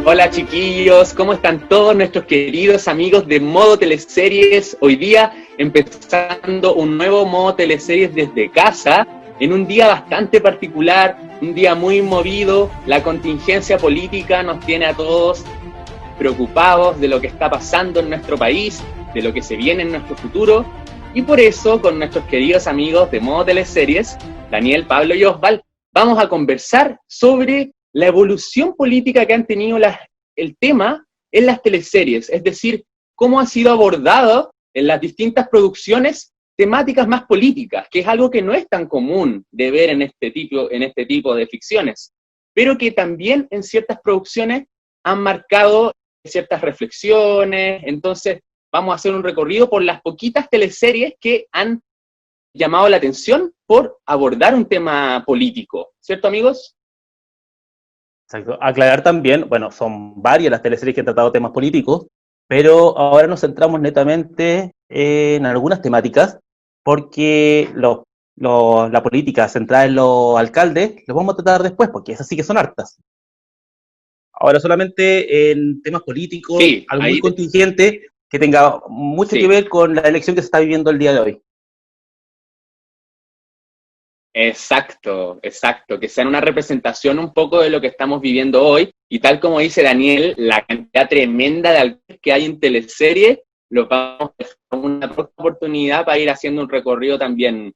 Hola chiquillos, ¿cómo están todos nuestros queridos amigos de Modo Teleseries? Hoy día empezando un nuevo Modo Teleseries desde casa, en un día bastante particular, un día muy movido. La contingencia política nos tiene a todos preocupados de lo que está pasando en nuestro país, de lo que se viene en nuestro futuro, y por eso con nuestros queridos amigos de Modo Teleseries, Daniel, Pablo y Osval, vamos a conversar sobre la evolución política que han tenido el tema en las teleseries, es decir, cómo ha sido abordado en las distintas producciones temáticas más políticas, que es algo que no es tan común de ver en este tipo de ficciones, pero que también en ciertas producciones han marcado ciertas reflexiones. Entonces vamos a hacer un recorrido por las poquitas teleseries que han llamado la atención por abordar un tema político, ¿cierto, amigos? Exacto. Aclarar también, bueno, son varias las teleseries que han tratado temas políticos, pero ahora nos centramos netamente en algunas temáticas, porque la política centrada en los alcaldes los vamos a tratar después, porque esas sí que son hartas. Ahora solamente en temas políticos, Sí, algo muy contingente que tenga mucho que ver con la elección que se está viviendo el día de hoy. Exacto, que sean una representación un poco de lo que estamos viviendo hoy, y tal como dice Daniel, la cantidad tremenda de alcaldes que hay en teleserie, lo vamos a dejar una próxima oportunidad para ir haciendo un recorrido también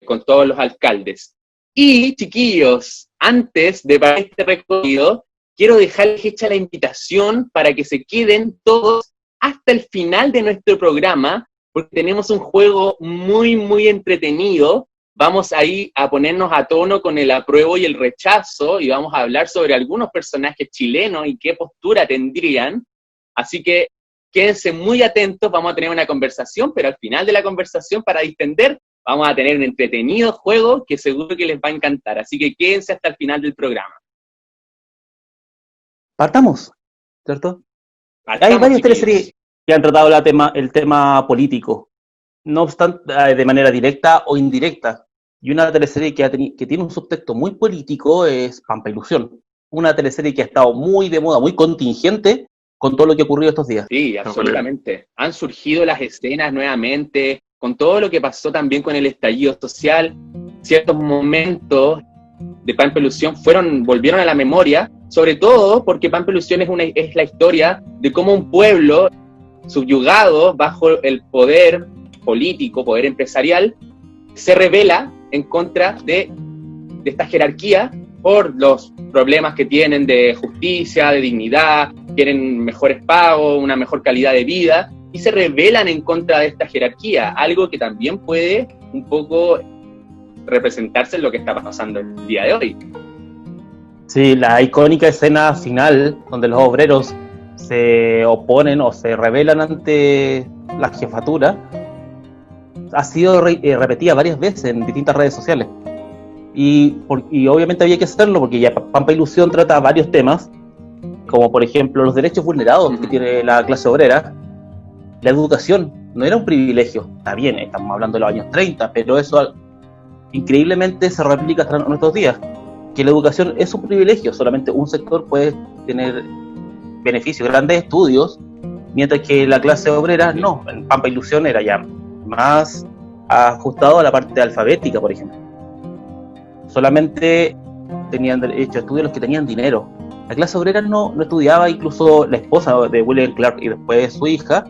con todos los alcaldes. Y, chiquillos, antes de para este recorrido, quiero dejarles hecha la invitación para que se queden todos hasta el final de nuestro programa, porque tenemos un juego muy, muy entretenido. Vamos ahí a ponernos a tono con el apruebo y el rechazo, y vamos a hablar sobre algunos personajes chilenos y qué postura tendrían. Así que quédense muy atentos, vamos a tener una conversación, pero al final de la conversación, para distender, vamos a tener un entretenido juego que seguro que les va a encantar. Así que quédense hasta el final del programa. Partamos, ¿cierto? Partamos, hay varias chiquillos. teleseries que han tratado el tema político, no obstante, de manera directa o indirecta. Y una teleserie que tiene un subtexto muy político es Pampa Ilusión. Una teleserie que ha estado muy de moda, muy contingente con todo lo que ha ocurrido estos días. Sí, absolutamente. Han surgido las escenas nuevamente, con todo lo que pasó también con el estallido social. Ciertos momentos de Pampa Ilusión volvieron a la memoria, sobre todo porque Pampa Ilusión es la historia de cómo un pueblo subyugado bajo el poder político, poder empresarial, se rebela en contra de esta jerarquía por los problemas que tienen de justicia, de dignidad, quieren mejores pagos, una mejor calidad de vida, y se rebelan en contra de esta jerarquía, algo que también puede un poco representarse en lo que está pasando el día de hoy. Sí, la icónica escena final donde los obreros se oponen o se rebelan ante la jefatura ha sido repetida varias veces en distintas redes sociales. Y obviamente había que hacerlo porque ya Pampa Ilusión trata varios temas, como por ejemplo los derechos vulnerados que tiene la clase obrera. La educación no era un privilegio, está bien, estamos hablando de los años 30, pero eso increíblemente se replica hasta nuestros días, que la educación es un privilegio, solamente un sector puede tener beneficios, grandes estudios, mientras que la clase obrera no. En Pampa Ilusión era ya más ajustado a la parte alfabética, por ejemplo. Solamente tenían derecho a estudios los que tenían dinero. La clase obrera no estudiaba. Incluso la esposa de William Clark y después su hija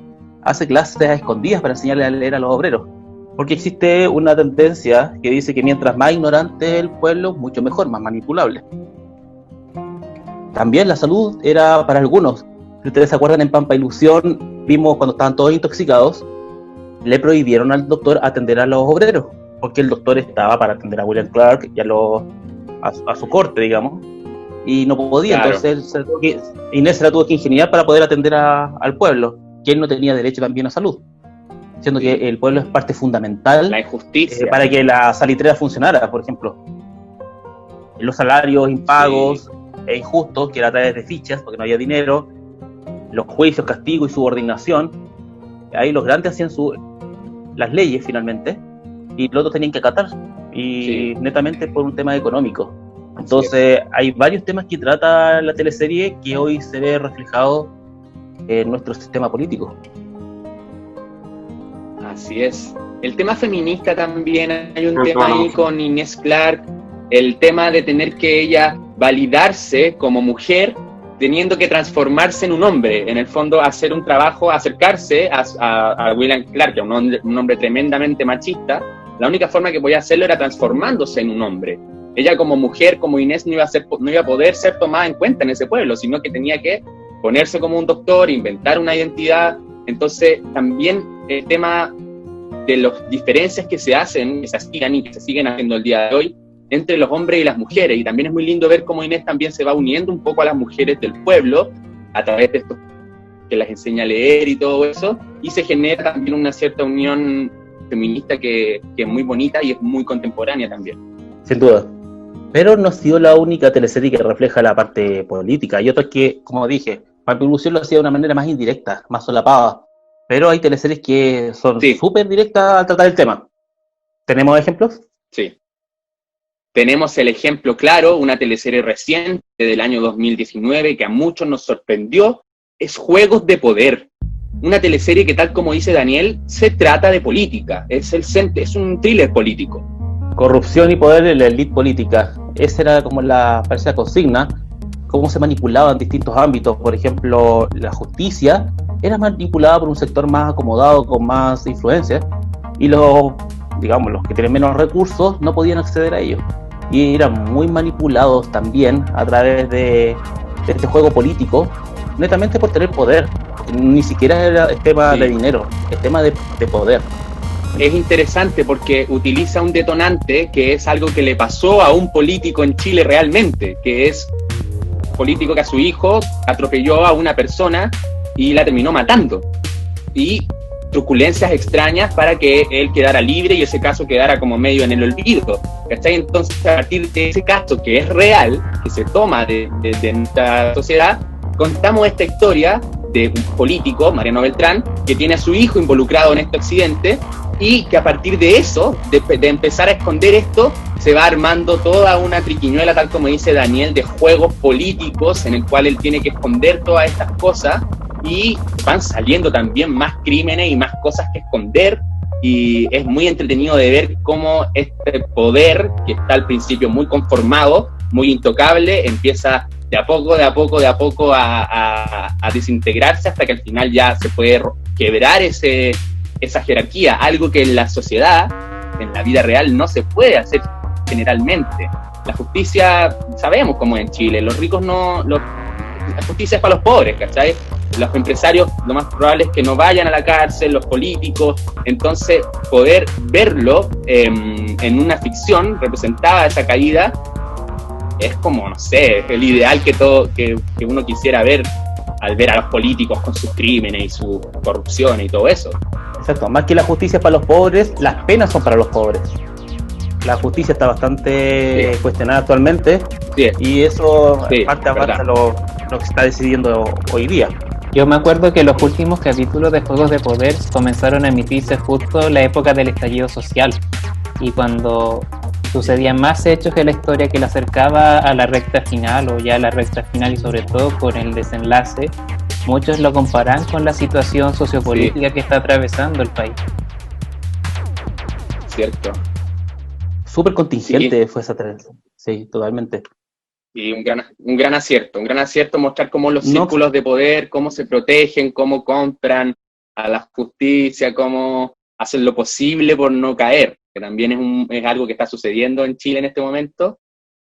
hace clases a escondidas para enseñarle a leer a los obreros, porque existe una tendencia que dice que mientras más ignorante el pueblo, mucho mejor, más manipulable. También la salud era para algunos. Si ustedes se acuerdan, en Pampa Ilusión vimos cuando estaban todos intoxicados, le prohibieron al doctor atender a los obreros, porque el doctor estaba para atender a William Clark y a su corte, digamos, y no podía. Claro. Entonces Inés se la tuvo que ingeniar para poder atender al pueblo, que él no tenía derecho también a salud, siendo que el pueblo es parte fundamental, la injusticia, para que la salitrera funcionara, por ejemplo. Los salarios impagos e injustos, que era a través de fichas, porque no había dinero, los juicios, castigo y subordinación. Ahí los grandes hacían las leyes finalmente, y los otros tenían que acatar, y netamente por un tema económico. Entonces, hay varios temas que trata la teleserie que hoy se ve reflejado en nuestro sistema político. Así es. El tema feminista también, hay un tema ahí con Inés Clark, el tema de tener que ella validarse como mujer, teniendo que transformarse en un hombre, en el fondo hacer un trabajo, acercarse a William Clark, que es un hombre tremendamente machista. La única forma que podía hacerlo era transformándose en un hombre. Ella como mujer, como Inés, no iba a poder ser tomada en cuenta en ese pueblo, sino que tenía que ponerse como un doctor, inventar una identidad. Entonces también el tema de las diferencias que se hacen, que se hacían y que se siguen haciendo el día de hoy, entre los hombres y las mujeres, y también es muy lindo ver cómo Inés también se va uniendo un poco a las mujeres del pueblo, a través de esto que las enseña a leer y todo eso, y se genera también una cierta unión feminista que es muy bonita y es muy contemporánea también. Sin duda. Pero no ha sido la única teleserie que refleja la parte política, hay otras que, como dije, Vampiro Ilusión lo hacía de una manera más indirecta, más solapada, pero hay teleseries que son súper directas al tratar el tema. ¿Tenemos ejemplos? Sí. Tenemos el ejemplo claro, una teleserie reciente del año 2019 que a muchos nos sorprendió, es Juegos de Poder. Una teleserie que, tal como dice Daniel, se trata de política, es un thriller político. Corrupción y poder en la élite política. Esa era como parece la consigna, cómo se manipulaba en distintos ámbitos. Por ejemplo, la justicia era manipulada por un sector más acomodado, con más influencia, y los que tienen menos recursos no podían acceder a ellos. Y eran muy manipulados también a través de este juego político, netamente por tener poder. Ni siquiera era el tema de dinero, el tema de poder. Es interesante porque utiliza un detonante que es algo que le pasó a un político en Chile realmente, que es un político que a su hijo atropelló a una persona y la terminó matando. Y truculencias extrañas para que él quedara libre y ese caso quedara como medio en el olvido, ¿cachai? Entonces, a partir de ese caso que es real, que se toma de nuestra sociedad, contamos esta historia de un político, Mariano Beltrán, que tiene a su hijo involucrado en este accidente y que a partir de eso, de empezar a esconder esto, se va armando toda una triquiñuela, tal como dice Daniel, de juegos políticos en el cual él tiene que esconder todas estas cosas y van saliendo también más crímenes y más cosas que esconder, y es muy entretenido de ver cómo este poder, que está al principio muy conformado, muy intocable, empieza de a poco a desintegrarse hasta que al final ya se puede quebrar esa jerarquía, algo que en la sociedad, en la vida real, no se puede hacer generalmente. La justicia, sabemos cómo es en Chile, los ricos la justicia es para los pobres, ¿cachai? Los empresarios lo más probable es que no vayan a la cárcel, los políticos. Entonces poder verlo en una ficción representada esa caída es como, no sé, el ideal que uno quisiera ver al ver a los políticos con sus crímenes y su corrupción y todo eso. Exacto, más que la justicia es para los pobres, las penas son para los pobres. La justicia está bastante cuestionada actualmente, y eso parte lo que se está decidiendo hoy día. Yo me acuerdo que los últimos capítulos de Juegos de Poder comenzaron a emitirse justo en la época del estallido social, y cuando sucedían más hechos en la historia que la acercaba a la recta final, o ya a la recta final y sobre todo con el desenlace, muchos lo comparan con la situación sociopolítica que está atravesando el país. Cierto. Súper contingente fue esa trenza. Sí, totalmente. Y un gran acierto mostrar cómo los círculos de poder, cómo se protegen, cómo compran a la justicia, cómo hacen lo posible por no caer, que también es algo que está sucediendo en Chile en este momento,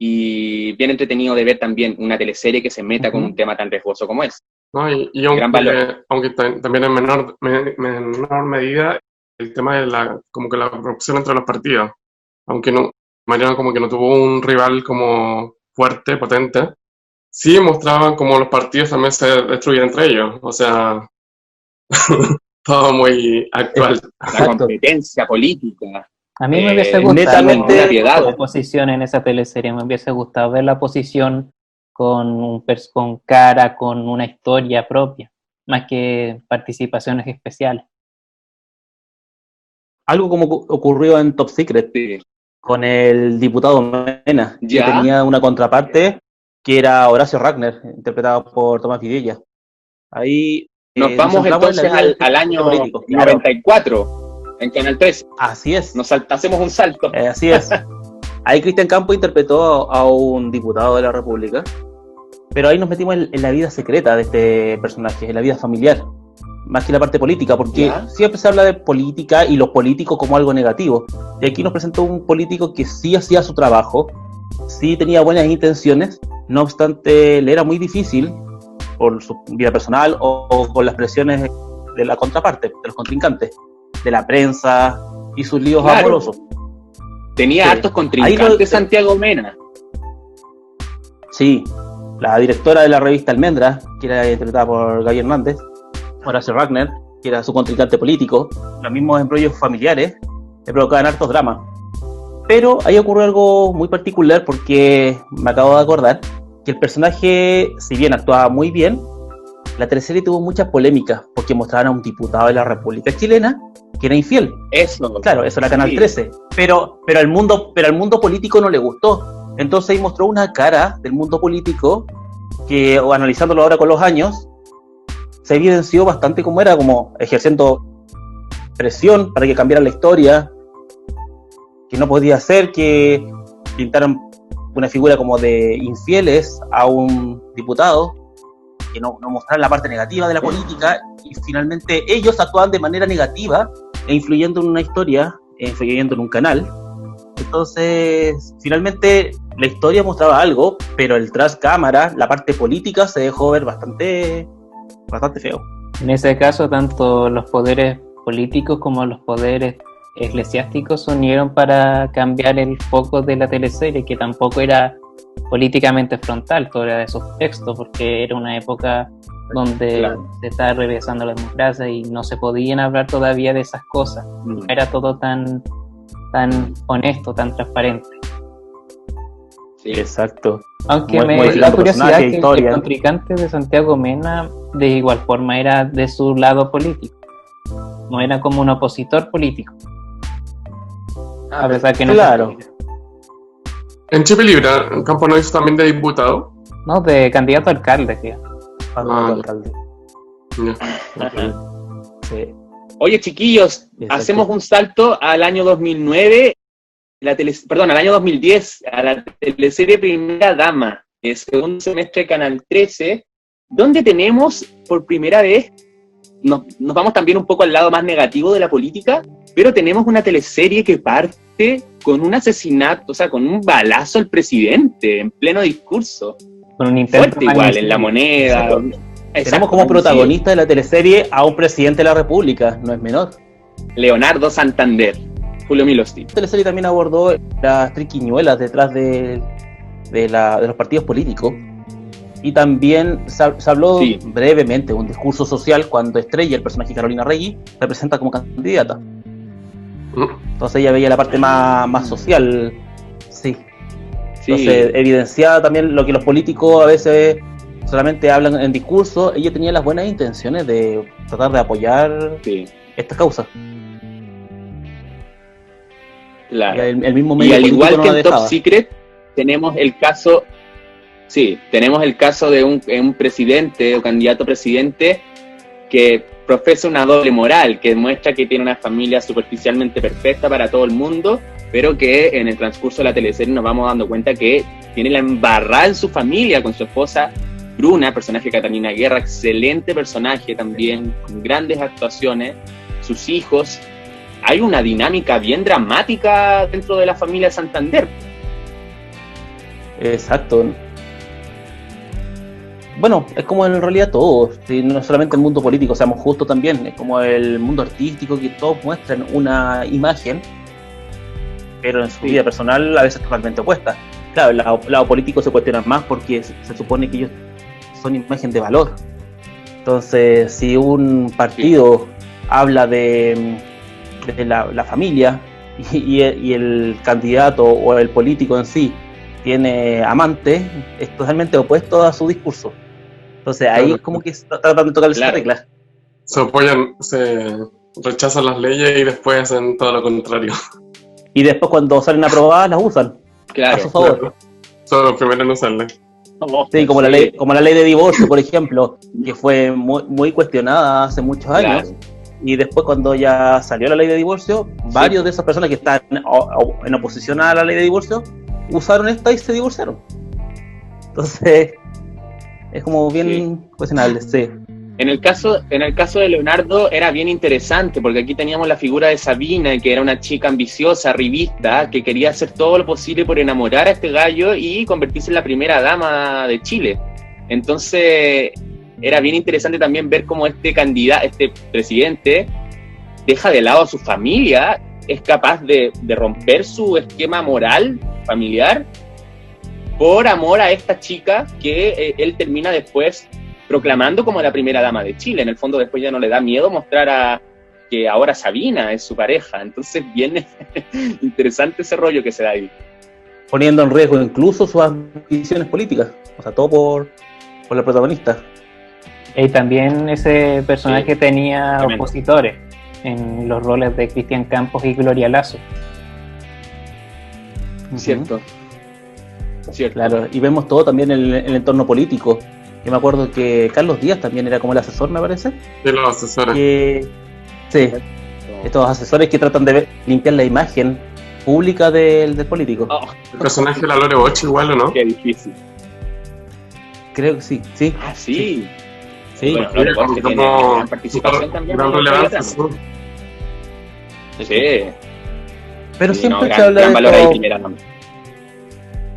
y bien entretenido de ver también una teleserie que se meta con un tema tan riesgoso como es. No, y aunque también en menor medida el tema de como que la corrupción entre los partidos, aunque no, Mariano como que no tuvo un rival como fuerte, potente, sí mostraban cómo los partidos también se destruyen entre ellos, o sea, todo muy actual. La competencia política. A mí me hubiese gustado ver la oposición en esa teleserie, me hubiese gustado ver la oposición con cara, con una historia propia, más que participaciones especiales. Algo como ocurrió en Top Secret. Sí. con el diputado Mena, que ¿Ya? tenía una contraparte que era Horacio Ragner, interpretado por Tomás Vidilla. Ahí Nos vamos centramos en la entonces vida al del año político. Claro, 94, en Canal 13. así es. Hacemos un salto. Así es. Ahí Cristian Campos interpretó a un diputado de la República, pero ahí nos metimos en la vida secreta de este personaje, en la vida familiar, más que la parte política, porque ¿Ya? siempre se habla de política y los políticos como algo negativo. Y aquí nos presentó un político que sí hacía su trabajo, sí tenía buenas intenciones, no obstante le era muy difícil por su vida personal o con las presiones de la contraparte, de los contrincantes, de la prensa y sus líos Claro. amorosos. Tenía Sí. hartos Ahí contrincantes Santiago Mena. Sí, la directora de la revista Almendra, que era interpretada por Gaby Hernández, Horacio Ragner, que era su contrincante político, los mismos embrollos familiares, le provocaban hartos dramas. Pero ahí ocurrió algo muy particular porque me acabo de acordar que el personaje, si bien actuaba muy bien, la teleserie tuvo muchas polémicas porque mostraban a un diputado de la República Chilena que era infiel. Eso. Claro, eso era Canal Sí. 13, pero al mundo político no le gustó. Entonces ahí mostró una cara del mundo político que, o analizándolo ahora con los años, se evidenció bastante cómo era, como ejerciendo presión para que cambiara la historia, que no podía ser que pintaran una figura como de infieles a un diputado, que no mostraran la parte negativa de la política, y finalmente ellos actuaban de manera negativa e influyendo en una historia, e influyendo en un canal. Entonces, finalmente la historia mostraba algo, pero el tras cámara, la parte política, se dejó ver bastante feo. En ese caso, tanto los poderes políticos como los poderes eclesiásticos se unieron para cambiar el foco de la teleserie, que tampoco era políticamente frontal, todo era de subtexto, porque era una época donde Claro. se estaba regresando la democracia y no se podían hablar todavía de esas cosas. No era todo tan honesto, tan transparente. Sí. Exacto. Aunque me da Modificando curiosidad personajes, que historia. el contrincante de Santiago Mena de igual forma era de su lado político. No era como un opositor político. A pesar que no. Claro. En Chip Libre, Campo no hizo también de diputado. No, de candidato a alcalde, tío. Alcalde. Ya. Sí. Oye, chiquillos, Exacto. hacemos un salto al año 2009, al año 2010, a la teleserie Primera Dama, el segundo semestre de Canal 13, donde tenemos por primera vez, nos vamos también un poco al lado más negativo de la política, pero tenemos una teleserie que parte con un asesinato, o sea, con un balazo al presidente en pleno discurso. Con un intento Fuerte igual, en La Moneda. Exacto. Exacto, Tenemos como sí. protagonista de la teleserie a un presidente de la República, no es menor. Leonardo Santander, Julio Milostiv. La teleserie también abordó las triquiñuelas detrás de los partidos políticos. Y también se habló Sí. brevemente de un discurso social cuando Estrella, el personaje de Carolina Regui, se presenta como candidata. Entonces ella veía la parte más social. Sí. Sí. Entonces evidenciaba también lo que los políticos a veces solamente hablan en discurso. Ella tenía las buenas intenciones de tratar de apoyar Sí, esta causa. claro. Y el mismo Y medio al político igual no que la en Top dejaba. Secret, tenemos el caso de un presidente o candidato a presidente que profesa una doble moral, que demuestra que tiene una familia superficialmente perfecta para todo el mundo, pero que en el transcurso de la teleserie nos vamos dando cuenta que tiene la embarrada en su familia con su esposa Bruna, personaje de Catalina Guerra, excelente personaje también, con grandes actuaciones, sus hijos. Hay una dinámica bien dramática dentro de la familia Santander. Exacto. Bueno, es como en realidad todo, sí, no solamente el mundo político, seamos justos también, es como el mundo artístico, que todos muestran una imagen, pero en su vida personal a veces totalmente opuesta. Claro, el lado político se cuestiona más porque se supone que ellos son imagen de valor. Entonces, si un partido habla de la familia y el candidato o el político en sí tiene amante, es totalmente opuesto a su discurso. Entonces ahí Claro. como que tratan de tocar esa regla. Se apoyan, se rechazan las leyes y después hacen todo lo contrario. Y después cuando salen aprobadas las usan Claro. a su favor. Claro. Son los primeros en usarla. Sí, como la ley de divorcio, por ejemplo, que fue muy cuestionada hace muchos años. Claro. Y después cuando ya salió la ley de divorcio, varios de esas personas que están en oposición a la ley de divorcio usaron esta y se divorciaron. Entonces es como bien cuestionable, sí. En el caso de Leonardo era bien interesante, porque aquí teníamos la figura de Sabina, que era una chica ambiciosa, arribista, que quería hacer todo lo posible por enamorar a este gallo y convertirse en la primera dama de Chile. Entonces era bien interesante también ver cómo este presidente, deja de lado a su familia, es capaz de romper su esquema moral familiar por amor a esta chica que él termina después proclamando como la primera dama de Chile. En el fondo después ya no le da miedo mostrar que ahora Sabina es su pareja. Entonces viene interesante ese rollo que se da ahí. Poniendo en riesgo incluso sus ambiciones políticas. O sea, todo por la protagonista. Y también ese personaje tenía tremendo. opositores en los roles de Cristian Campos y Gloria Lazo. Cierto. Cierto. Claro, y vemos todo también en el entorno político. Yo me acuerdo que Carlos Díaz también era como el asesor, me parece. De los asesores. Sí, estos asesores que tratan de limpiar la imagen pública del político. Oh, El personaje de la Lore Boch igual, ¿o no? qué difícil. Creo que sí. Ah, sí. Sí. Bueno, Lore Boch que tiene gran participación también. Gran relevancia, sí. Sí. Pero Sí, siempre no, se habla gran de valor esto- ahí, primera dama.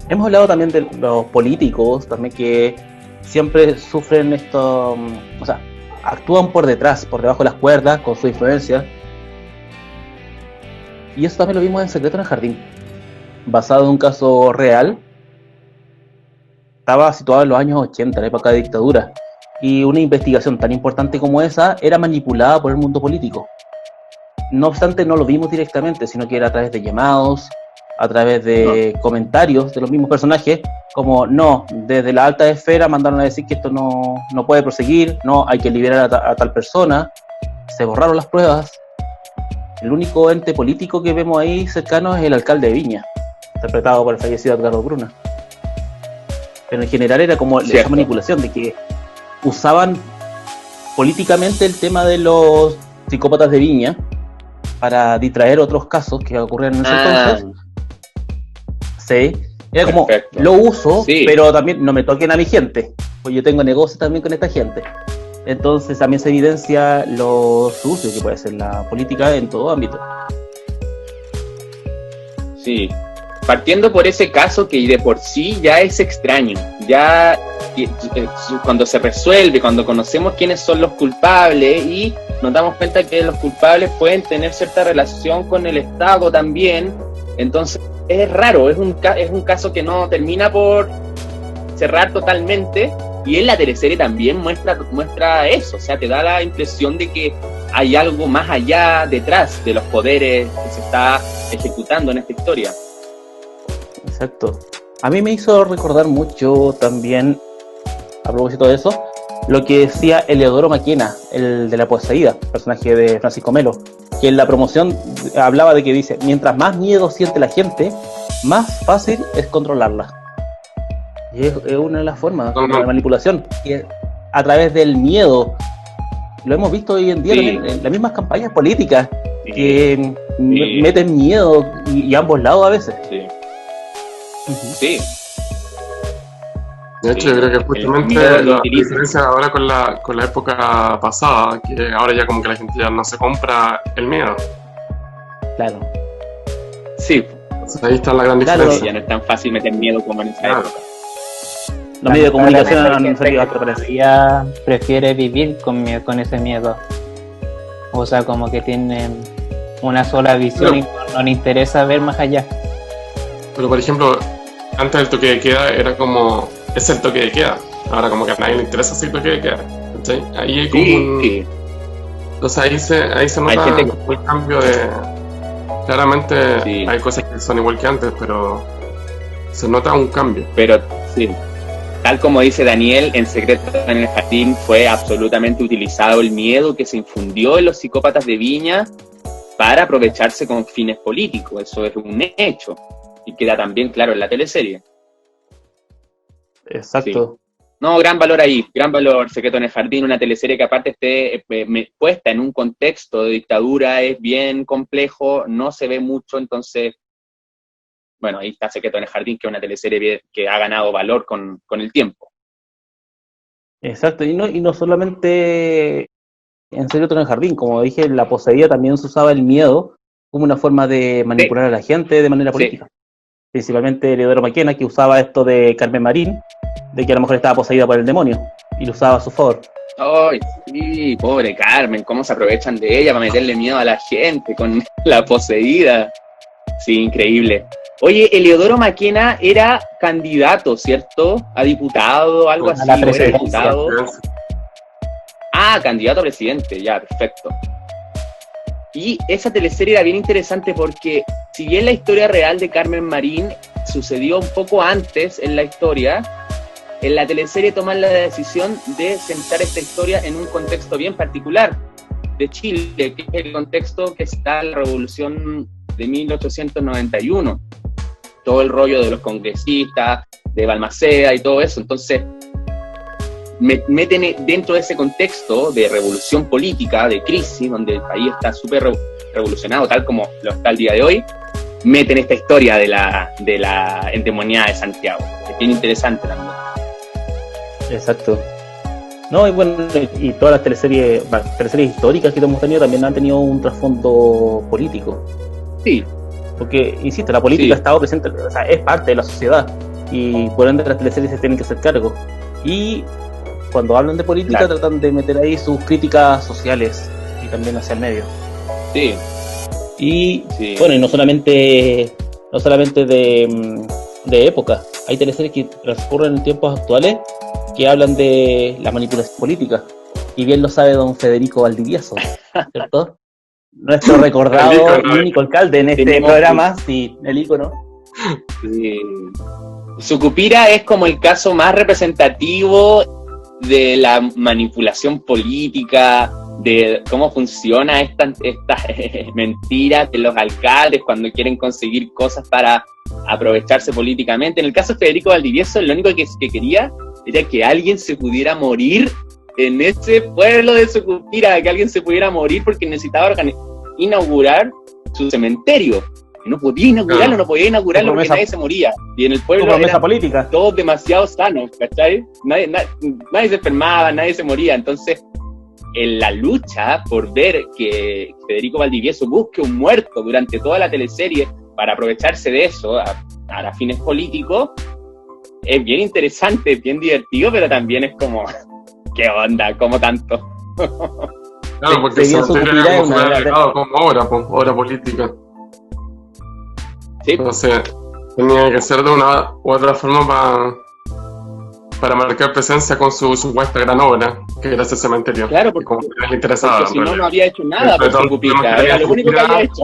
Hemos hablado también de los políticos, también que siempre sufren esto, o sea, actúan por detrás, por debajo de las cuerdas, con su influencia. Y eso también lo vimos en Secreto en el Jardín, basado en un caso real. Estaba situado en los años 80, en la época de dictadura, y una investigación tan importante como esa era manipulada por el mundo político. No obstante, no lo vimos directamente, sino que era a través de llamados, a través de comentarios de los mismos personajes, como no, desde la alta esfera mandaron a decir que esto no puede proseguir, no, hay que liberar a tal persona, se borraron las pruebas. El único ente político que vemos ahí cercano es el alcalde de Viña, interpretado por el fallecido Edgardo Bruna. Pero en general era como esa Cierto. manipulación de que usaban políticamente el tema de los psicópatas de Viña para distraer otros casos que ocurrían en ese entonces. Sí, era como, Perfecto. lo uso, Sí. pero también no me toquen a mi gente, pues yo tengo negocios también con esta gente. Entonces también se evidencia lo sucio que puede ser la política en todo ámbito. Sí, partiendo por ese caso que de por sí ya es extraño, ya cuando se resuelve, cuando conocemos quiénes son los culpables y nos damos cuenta que los culpables pueden tener cierta relación con el Estado también, entonces es raro, es un caso que no termina por cerrar totalmente, y en la teleserie también muestra eso, o sea, te da la impresión de que hay algo más allá detrás de los poderes que se está ejecutando en esta historia. Exacto. A mí me hizo recordar mucho también, a propósito de eso, lo que decía Eleodoro Maquena, el de La Poseída, personaje de Francisco Melo, que en la promoción hablaba de que dice, mientras más miedo siente la gente, más fácil es controlarla. Y es una de las formas de la manipulación, que a través del miedo. Lo hemos visto hoy en día también en las mismas campañas políticas, que meten miedo y ambos lados a veces. Sí. Uh-huh. Sí. De hecho, yo creo que justamente la diferencia ahora con la época pasada, que ahora ya como que la gente ya no se compra el miedo. Claro. Sí. Entonces, ahí está la gran Claro, diferencia. Ya no es tan fácil meter miedo como en esa Claro. época. Los medios de comunicación Hay han gente salido a que través. todavía prefiere vivir con ese miedo. O sea, como que tienen una sola visión y no le interesa ver más allá. Pero por ejemplo, antes del toque de queda era como, es el toque de queda. Ahora como que a nadie le interesa ese toque de queda. ¿Cachai? Ahí hay como Sí. Entonces ahí se nota gente el cambio de... Claramente Sí. hay cosas que son igual que antes, pero se nota un cambio. Pero sí, tal como dice Daniel, en Secreto en el Jardín fue absolutamente utilizado el miedo que se infundió en los psicópatas de Viña para aprovecharse con fines políticos. Eso es un hecho y queda también claro en la teleserie. Exacto. Sí. No, gran valor ahí, gran valor, Secreto en el Jardín, una teleserie que aparte esté puesta en un contexto de dictadura, es bien complejo, no se ve mucho, entonces, bueno, ahí está Secreto en el Jardín, que es una teleserie que ha ganado valor con el tiempo. Exacto, y no solamente en Secreto en el Jardín, como dije, en La Poseída también se usaba el miedo como una forma de manipular a la gente de manera política. Sí. Principalmente Eleodoro Maquena, que usaba esto de Carmen Marín, de que a lo mejor estaba poseída por el demonio, y lo usaba a su favor. Ay, sí, pobre Carmen, cómo se aprovechan de ella para meterle miedo a la gente con La Poseída. Sí, increíble. Oye, Eleodoro Maquena era candidato, ¿cierto? A diputado, algo así. A la presidencia. Candidato a presidente, ya, perfecto. Y esa teleserie era bien interesante porque, si bien la historia real de Carmen Marín sucedió un poco antes en la historia, en la teleserie toman la decisión de centrar esta historia en un contexto bien particular de Chile, que es el contexto que está la Revolución de 1891. Todo el rollo de los congresistas, de Balmaceda y todo eso. Entonces, meten dentro de ese contexto de revolución política, de crisis, donde el país está súper revolucionado, tal como lo está el día de hoy, meten esta historia de la endemoniada de Santiago. Es bien interesante también. Exacto. No, y bueno, y todas las teleseries históricas que hemos tenido también han tenido un trasfondo político. Sí. Porque, insisto, la política ha estado presente, o sea, es parte de la sociedad, y por ende las teleseries se tienen que hacer cargo. Y cuando hablan de política, tratan de meter ahí sus críticas sociales y también hacia el medio. Sí. Y bueno, y no solamente de época, hay teleseries que transcurren en tiempos actuales que hablan de la manipulación política, y bien lo sabe don Federico Valdivieso, ¿cierto? Nuestro recordado y único alcalde en este programa, sí, el ícono. Sí. Sucupira es como el caso más representativo de la manipulación política, de cómo funciona estas mentiras de los alcaldes cuando quieren conseguir cosas para aprovecharse políticamente. En el caso de Federico Valdivieso, lo único que quería era que alguien se pudiera morir en ese pueblo de Sucupira, que alguien se pudiera morir porque necesitaba inaugurar su cementerio. No podía inaugurarlo porque nadie se moría. Y en el pueblo eran política. Todos demasiado sanos, ¿cachai? Nadie se enfermaba, nadie se moría. Entonces, en la lucha por ver que Federico Valdivieso busque un muerto durante toda la teleserie para aprovecharse de eso a fines políticos, es bien interesante, bien divertido, pero también es como, ¿qué onda? ¿Cómo tanto? Claro, porque se era como agregado como obra política. Sí. Entonces, tenía que ser de una u otra forma para marcar presencia con su supuesta gran obra, que era ese cementerio. Claro, porque, como le interesaba, si no había hecho nada por Sucupira, era lo único que había hecho.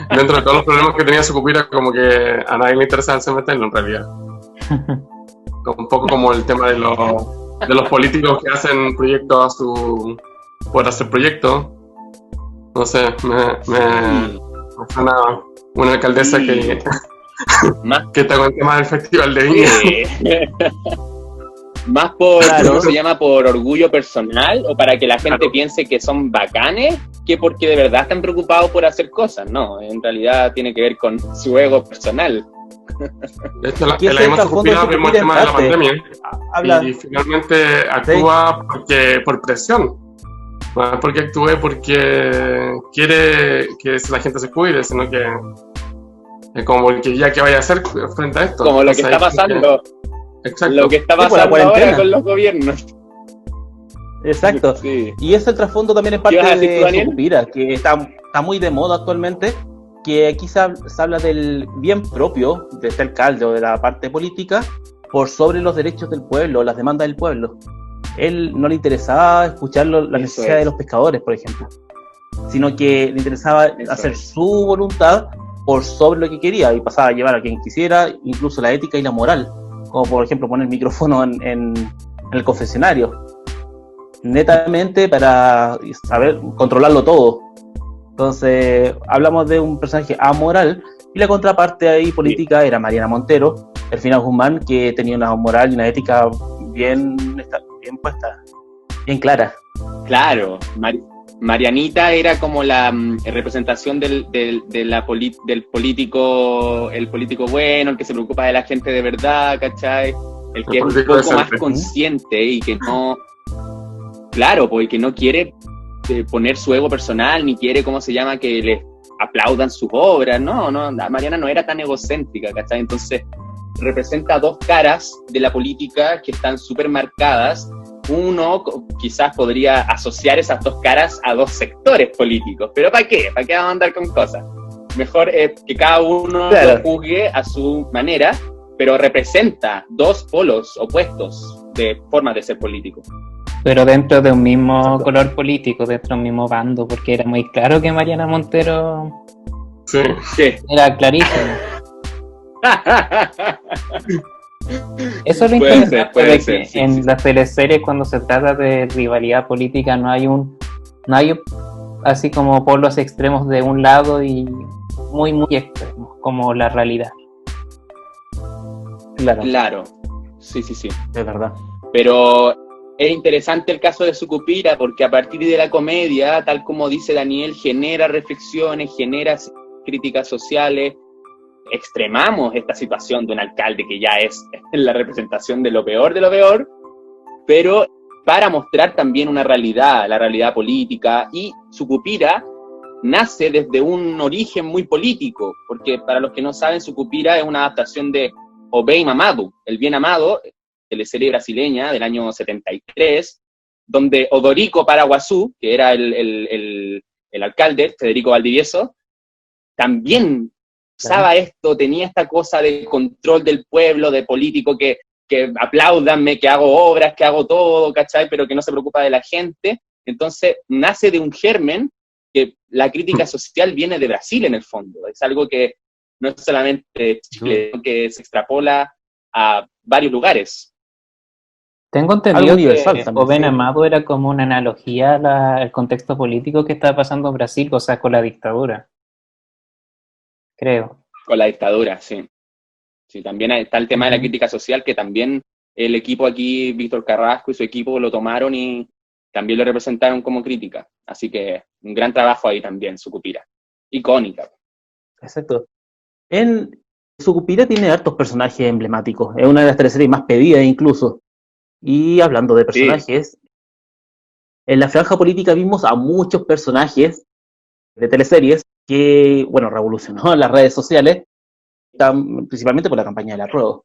Dentro de todos los problemas que tenía Sucupira, como que a nadie le interesaba el cementerio en realidad. Un poco como el tema de los políticos que hacen proyectos por hacer proyectos. No sé, me suena una alcaldesa que está con el tema del Festival de Viña. Más por, ¿cómo se llama? Por orgullo personal, o para que la gente piense que son bacanes, que porque de verdad están preocupados por hacer cosas. No, en realidad tiene que ver con su ego personal. De hecho, en la misma Sucupira vimos el tema de la pandemia y finalmente actúa por presión. No es porque actúe porque quiere que la gente se cuide, sino que es como porque ya que vaya a hacer frente a esto. Como lo que está pasando. Exacto. Lo que está pasando ahora con los gobiernos. Exacto. Sí. Y ese trasfondo también es parte de Sucupira, que está muy de moda actualmente, que aquí se habla del bien propio de este alcalde o de la parte política por sobre los derechos del pueblo, las demandas del pueblo. Él no le interesaba escuchar las necesidades de los pescadores, por ejemplo, sino que le interesaba hacer su voluntad por sobre lo que quería, y pasaba a llevar a quien quisiera, incluso la ética y la moral, como por ejemplo poner el micrófono en el confesionario, netamente para saber controlarlo todo. Entonces, hablamos de un personaje amoral, y la contraparte ahí política era Mariana Montero, Delfina Guzmán, que tenía una moral y una ética bien puesta, bien clara. Claro, Marianita era como la representación del político, el político bueno, el que se preocupa de la gente de verdad, ¿cachai? El que es un poco más consciente y que no, claro, pues, que no quiere poner su ego personal, ni quiere, ¿cómo se llama?, que le aplaudan sus obras. No, Mariana no era tan egocéntrica, ¿cachai? Entonces representa dos caras de la política que están súper marcadas. Uno quizás podría asociar esas dos caras a dos sectores políticos, pero ¿para qué? ¿Para qué vamos a andar con cosas? Mejor que cada uno lo juzgue a su manera, pero representa dos polos opuestos de formas de ser político. Pero dentro de un mismo color político, dentro de un mismo bando, porque era muy claro que Mariana Montero era clarísimo. Eso es lo interesante de que en las teleseries, cuando se trata de rivalidad política, no hay así como polos extremos de un lado y muy extremos, como la realidad. Claro. Sí. Es verdad. Pero es interesante el caso de Sucupira, porque a partir de la comedia, tal como dice Daniel, genera reflexiones, genera críticas sociales. Extremamos esta situación de un alcalde que ya es la representación de lo peor, pero para mostrar también una realidad, la realidad política. Y Sucupira nace desde un origen muy político, porque para los que no saben, Sucupira es una adaptación de O Bem Amado, El Bien Amado, teleserie brasileña del año 73, donde Odorico Paraguazú, que era el alcalde, Federico Valdivieso, también pensaba esto, tenía esta cosa de control del pueblo, de político que apláudanme, que hago obras, que hago todo, ¿cachai? Pero que no se preocupa de la gente. Entonces nace de un germen que la crítica social viene de Brasil en el fondo. Es algo que no es solamente de Chile, sino que se extrapola a varios lugares. Tengo entendido que O Bem Amado era como una analogía al contexto político que estaba pasando en Brasil, o sea, con la dictadura. Creo. Con la dictadura, sí. Sí, también está el tema de la crítica social, que también el equipo aquí, Víctor Carrasco y su equipo, lo tomaron y también lo representaron como crítica. Así que un gran trabajo ahí también, Sucupira. Icónica. Exacto. En Sucupira tiene hartos personajes emblemáticos. Es una de las teleseries más pedidas incluso. Y hablando de personajes, en la franja política vimos a muchos personajes de teleseries que, bueno, revolucionó las redes sociales, principalmente por la campaña de la Apruebo.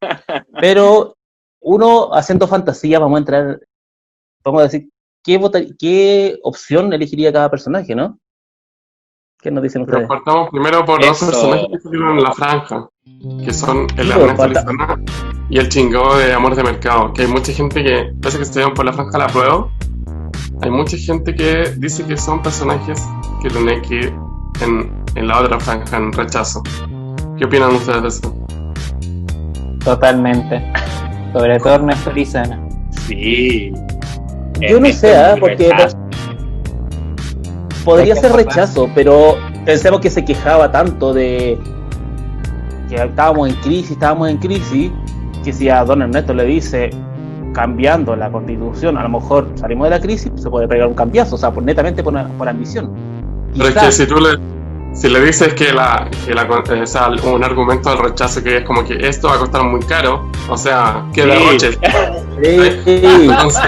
Pero uno, haciendo fantasía, vamos a decir, ¿qué opción elegiría cada personaje, no? ¿Qué nos dicen ustedes? Pero partamos primero por dos personajes que salieron en la franja, que son el Ernesto Lizana y el Chingao de Amores de Mercado, que hay mucha gente que, pese que estuvieron por la franja la Apruebo, hay mucha gente que dice que son personajes que tienen que ir en la otra franja, en rechazo. ¿Qué opinan ustedes de eso? Totalmente. Sobre todo Ernesto Lizana. Sí. Yo no sé, porque podría ser rechazo, pero pensemos que se quejaba tanto de que estábamos en crisis, que si a don Ernesto le dice cambiando la constitución, a lo mejor salimos de la crisis, se puede pegar un cambiazo, o sea, netamente por ambición. Pero es que si le dices que un argumento del rechazo que es como que esto va a costar muy caro, o sea, que derroche. Entonces,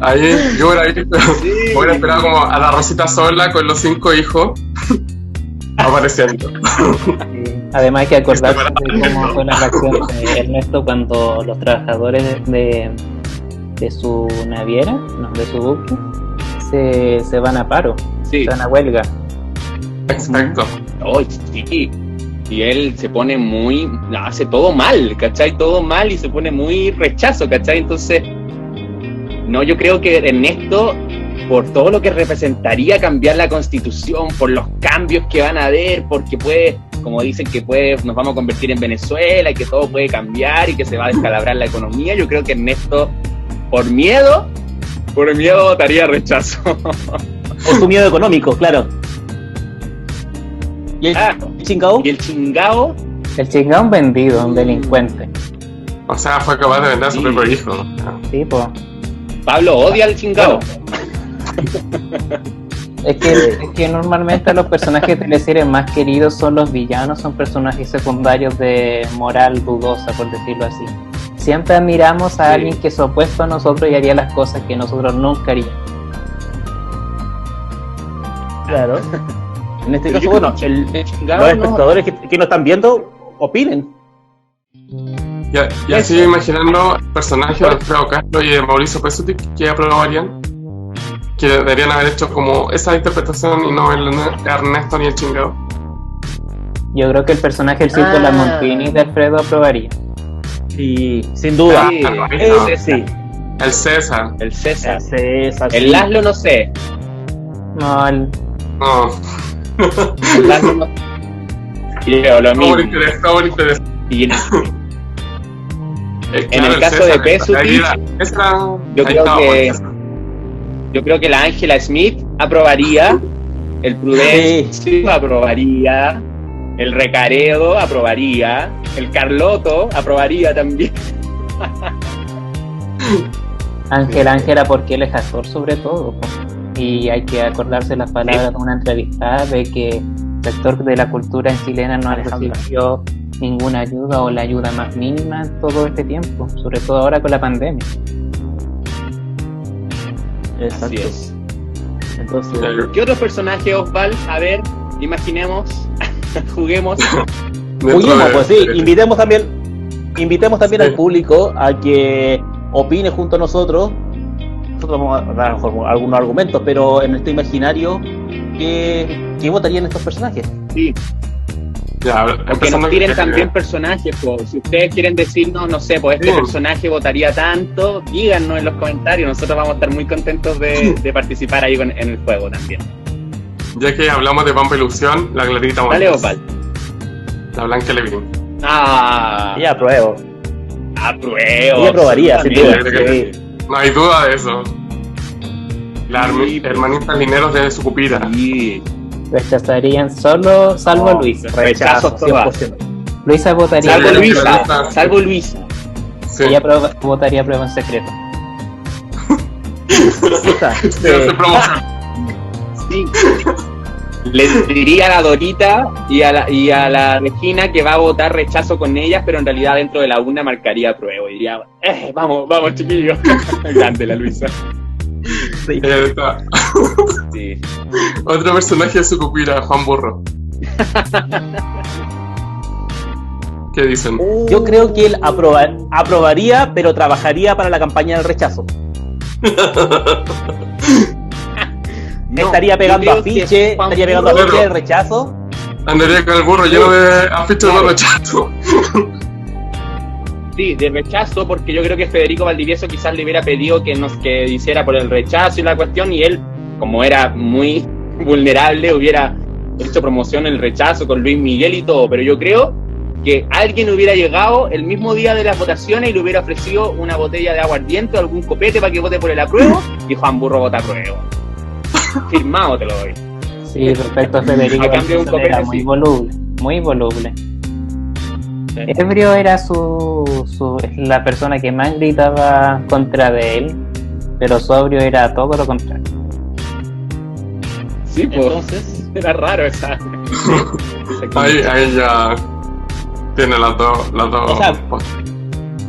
ahí yo hubiera esperado como a la Rosita sola con los 5 hijos apareciendo. Además hay que acordarse de cómo fue la reacción de Ernesto cuando los trabajadores de su naviera, de su buque, se van a paro, se van a huelga. Exacto. Oh, sí. Y él se pone hace todo mal, ¿cachai? Todo mal y se pone muy rechazo, ¿cachai? Entonces, no, yo creo que Ernesto, por todo lo que representaría cambiar la constitución, por los cambios que van a haber, porque puede, como dicen que nos vamos a convertir en Venezuela y que todo puede cambiar y que se va a descalabrar la economía, yo creo que Ernesto, por miedo votaría rechazo. O su miedo económico, claro. ¿Y el chingao? ¿Y el chingao? El chingao un vendido, un delincuente. O sea, fue capaz de vender a su propio hijo. Sí, pues. Pablo odia al chingao. Es que normalmente los personajes de teleseries más queridos son los villanos, son personajes secundarios de moral dudosa, por decirlo así. Siempre admiramos a alguien que es opuesto a nosotros y haría las cosas que nosotros nunca haríamos. Claro. En este Pero caso, bueno, los espectadores que nos están viendo, opinen. Y así imaginando personajes de Alfredo Castro y de Mauricio Pesuti que aprobarían, que deberían haber hecho como esa interpretación y no el Ernesto ni el chingado. Yo creo que el personaje del Circo de la Montini de Alfredo aprobaría. Sí, sin duda. Sí, Sí. El César. El César. El El Laszlo no sé. No, No. El Laszlo no. Creo lo mismo. Todo el interés. Y en Claro, el caso César, de Pesuti, yo creo que la Ángela Smith aprobaría, el Prudencio aprobaría, el Recaredo aprobaría, el Carlotto aprobaría también. Ángela, porque él es actor sobre todo, po. Y hay que acordarse las palabras de una entrevista de que el sector de la cultura en chilena no ha recibido ninguna ayuda o la ayuda más mínima en todo este tiempo, sobre todo ahora con la pandemia. Exacto. Así es. Entonces, ¿Qué otros personajes, Osval? A ver, imaginemos, juguemos. juguemos, pues sí, invitemos también al público a que opine junto a nosotros. Nosotros vamos a dar algunos argumentos, pero en este imaginario, ¿qué votarían estos personajes? Sí. Ya, Porque nos tiren también personajes, pues. Si ustedes quieren decirnos, no sé, pues este personaje votaría tanto, díganos en los comentarios, nosotros vamos a estar muy contentos de participar ahí en el juego también. Ya que hablamos de Pampa Ilusión, la Clarita Montes. Dale, Opal. La Blanca Levin. Ya apruebo. Apruebo. Ella aprobaría, sin duda. Sí. No hay duda de eso. La hermanita Lineros de Sucupira. Sí. Rechazarían salvo Luisa. Rechazo 100%. Luisa votaría Salvo Luisa. Sí. ella votaría prueba en secreto. Sí. Le diría a la Dorita y a la Regina que va a votar rechazo con ellas, pero en realidad dentro de la una marcaría apruebo y diría, vamos chiquillos. Grande la Luisa. Sí. Sí. Otro personaje de Sucupira, Juan Burro. ¿Qué dicen? Yo creo que él aprobaría, pero trabajaría para la campaña del rechazo. Estaría pegando afiches, del rechazo. Andaría con el burro lleno de afiches de rechazo. Sí, de rechazo, porque yo creo que Federico Valdivieso quizás le hubiera pedido que hiciera por el rechazo y la cuestión, y él, como era muy vulnerable, hubiera hecho promoción en el rechazo con Luis Miguel y todo, pero yo creo que alguien hubiera llegado el mismo día de las votaciones y le hubiera ofrecido una botella de aguardiente o algún copete para que vote por el apruebo, y Juan Burro vota apruebo. Firmado te lo doy. Sí, respecto a Federico, A cambio de un copete, era muy sí. voluble. Ebrio era la persona que más gritaba contra de él, pero sobrio era todo lo contrario. Sí, pues. Entonces, Era raro esa. Ahí ya tiene las dos.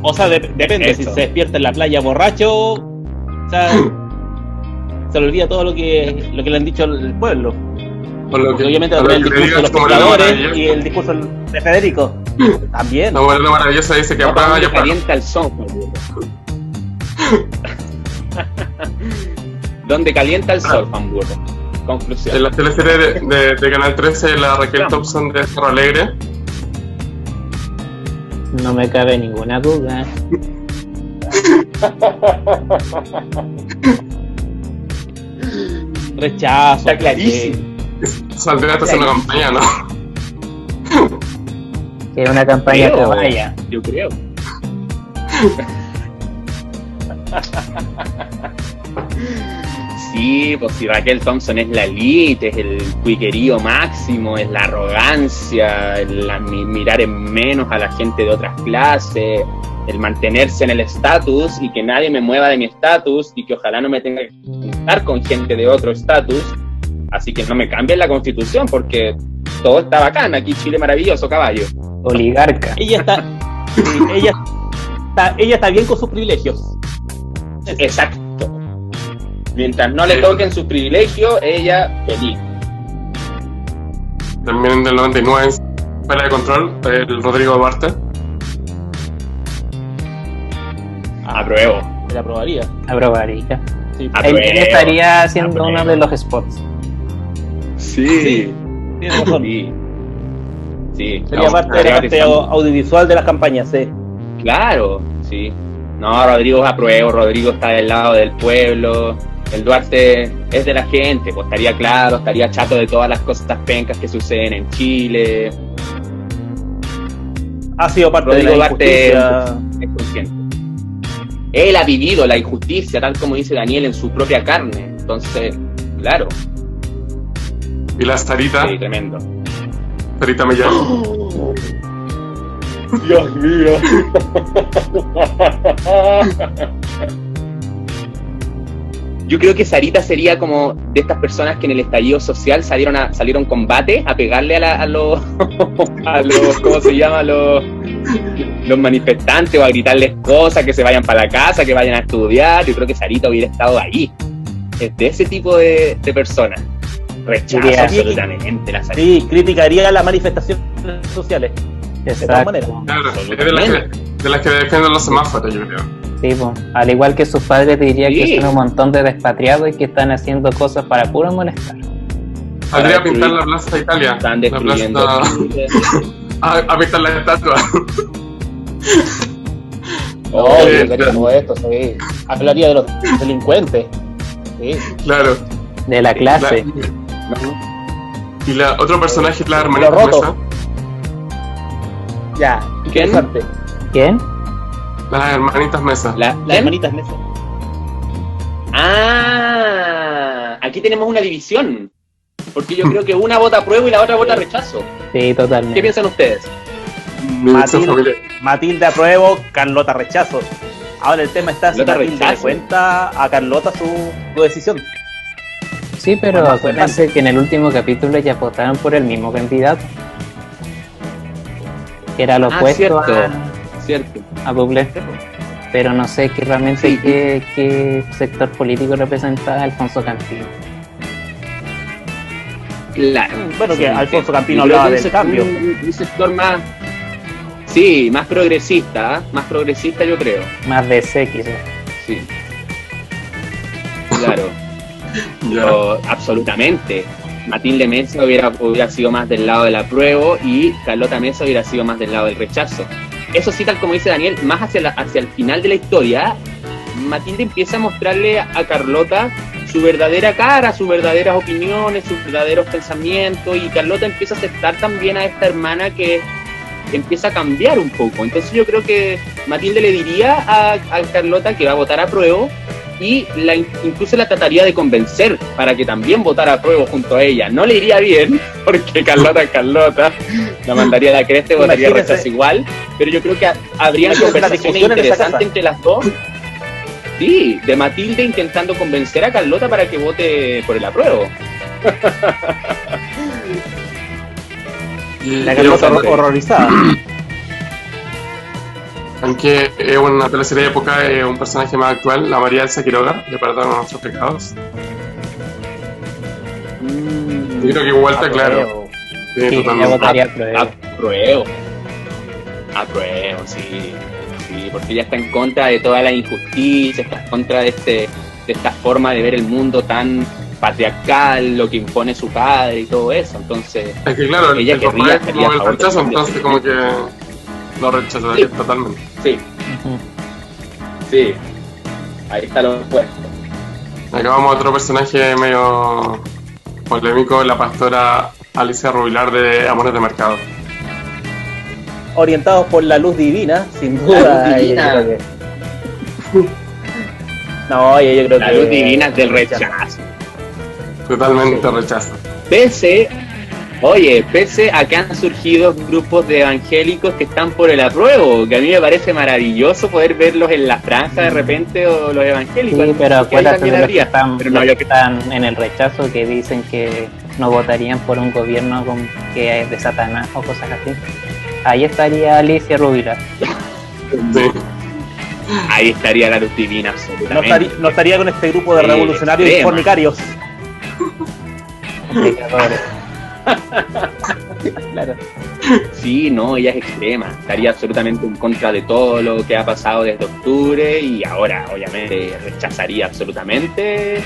o sea, depende. Eso. Si se despierta en la playa borracho, o sea, se le olvida todo lo que le han dicho al pueblo. Porque Obviamente o lo el que discurso de los digas como la pescadores maravillosa. y el discurso de Federico. También. La mujer maravillosa dice que aprueba y aprueba. Calienta el son, Juan Burro. Donde calienta el sol, Juan Burro. Conclusión. En la teleserie de Canal 13, la Raquel Thompson de Cerro Alegre. No me cabe ninguna duda. Rechazo. Está clarísimo. Saldría hasta hacer una campaña, ¿no? Que era una campaña Creo, que vaya. Yo creo. Sí, Sí, pues si Raquel Thompson es la elite, es el cuiquerío máximo, es la arrogancia, mirar en menos a la gente de otras clases, el mantenerse en el estatus y que nadie me mueva de mi estatus y que ojalá no me tenga que juntar con gente de otro estatus, así que no me cambien la constitución porque todo está bacán, aquí Chile maravilloso, caballo. Oligarca. Ella está bien con sus privilegios. Exacto. Mientras no le toquen sus privilegios, ella feliz. También del 99 en Fuera de Control, el Rodrigo Duarte. Apruebo. Se la aprobaría. Aprobaría. Sí. Él estaría haciendo uno de los spots. Sí. Tiene razón. Sí. Sería parte de la parte audiovisual de las campañas, sí. Claro, sí. No, Rodrigo apruebo, Rodrigo está del lado del pueblo. El Duarte es de la gente, pues estaría claro, estaría chato de todas las cosas pencas que suceden en Chile. Ha sido parte Rodrigo de la Duarte injusticia. es consciente. Él ha vivido la injusticia, tal como dice Daniel, en su propia carne. Entonces, claro. Y la Sarita. Sí, tremendo. Sarita Mellán. Dios mío. Yo creo que Sarita sería como de estas personas que en el estallido social salieron combate a pegarle a los ¿cómo se llama? Los manifestantes o a gritarles cosas, que se vayan para la casa, que vayan a estudiar. Yo creo que Sarita hubiera estado ahí. Es de ese tipo de personas. Rechazo absolutamente la Sarita. Sí, criticaría las manifestaciones sociales. De todas maneras. Claro, es de las que defienden los semáforos, yo creo. Sí, pues, al igual que sus padres diría Sí. que son un montón de despatriados y que están haciendo cosas para puro molestar. Saldría a pintar la Plaza Italia. Están La destruyendo plaza... Chile. a pintar la estatua. No, yo haría todo esto, sí. Hablaría de los delincuentes. Sí. Claro. De la clase. Y la otro personaje es la Lo hermanita roto. Mesa. Ya, ¿Quién? interesante. ¿Quién? Las hermanitas Mesa. Las hermanitas Mesa. Aquí tenemos una división. Porque yo creo que una vota apruebo y la otra vota rechazo. Sí, totalmente. ¿Qué piensan ustedes? Matilde apruebo, Carlota rechazo. Ahora el tema está si Carlota Matilde le rechazo. cuenta a Carlota su decisión. Sí, pero Bueno, acuérdense que en el último capítulo ya votaron por el mismo candidato. Que era lo opuesto Cierto. a Bublé. Pero no sé que realmente Sí. qué sector político representa Alfonso Campino. Claro. Bueno, que Alfonso Campino Yo creo hablaba que del un cambio. Un sector más... Sí, más progresista, ¿eh? Más progresista yo creo. Más DC quizás. Sí. Claro. Pero, absolutamente. Matilde Mesa hubiera sido más del lado del apruebo y Carlota Mesa hubiera sido más del lado del rechazo. Eso sí, tal como dice Daniel, más hacia el final de la historia, Matilde empieza a mostrarle a Carlota su verdadera cara, sus verdaderas opiniones, sus verdaderos pensamientos, y Carlota empieza a aceptar también a esta hermana que empieza a cambiar un poco. Entonces yo creo que Matilde le diría a Carlota que va a votar a prueba y incluso la trataría de convencer para que también votara a prueba junto a ella. No le iría bien, porque Carlota la mandaría a la cresta y votaría rechazo igual, pero yo creo que habría conversaciones interesantes entre las dos. Sí, de Matilde intentando convencer a Carlota para que vote por el apruebo. La Carlota horrorizada. Aunque es una teleserie de época, es un personaje más actual, la María Elsa Quiroga, le perdonan nuestros pecados. Yo creo que igual está claro. Sí, Sí, totalmente. ya votaría a prueba. Apruebo, sí. Sí, porque ella está en contra de toda la injusticia, está en contra de esta forma de ver el mundo tan patriarcal, lo que impone su padre y todo eso. Entonces, Es que claro, ella el papá querría es estaría a como el favor rechazo, de- entonces como que lo rechaza Sí. totalmente. sí, Ujú. sí. Ahí está lo opuesto. Acá vamos a otro personaje medio polémico, la pastora Alicia Rubilar de Amores de Mercado. Orientados por la luz divina, sin La duda. luz divina. yo creo que- No, yo creo La que... luz divina es del rechazo. Totalmente rechazo. Pese a que han surgido grupos de evangélicos que están por el apruebo, que a mí me parece maravilloso poder verlos en la franja de repente, o los evangélicos. Sí, pero porque ahí acuérdate también de los que habría. están, Pero no, los yo que están en el rechazo, que dicen que no votarían por un gobierno que es de Satanás o cosas así. Ahí estaría Alicia Rubira. Sí. Ahí estaría la luz divina, absolutamente. No estaría con este grupo de revolucionarios y extrema. fornicarios. Complicadores. Claro. Sí, no, ella es extrema. Estaría absolutamente en contra de todo lo que ha pasado desde octubre y ahora, obviamente, rechazaría absolutamente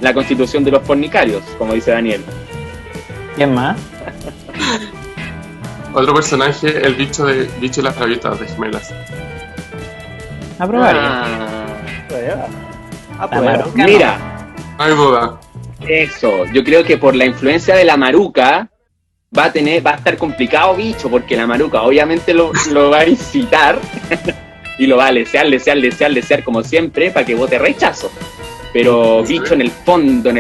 la constitución de los fornicarios, como dice Daniel. ¿Quién más? Otro personaje, el bicho y las gaviotas de Gemelas. Aprobaría. Ah, La Maruca, Mira, No hay duda. eso, yo creo que por la influencia de la Maruca va a estar complicado bicho, porque la Maruca obviamente lo va a incitar y lo va a lesear como siempre para que vote rechazo. Pero Sí. bicho en el fondo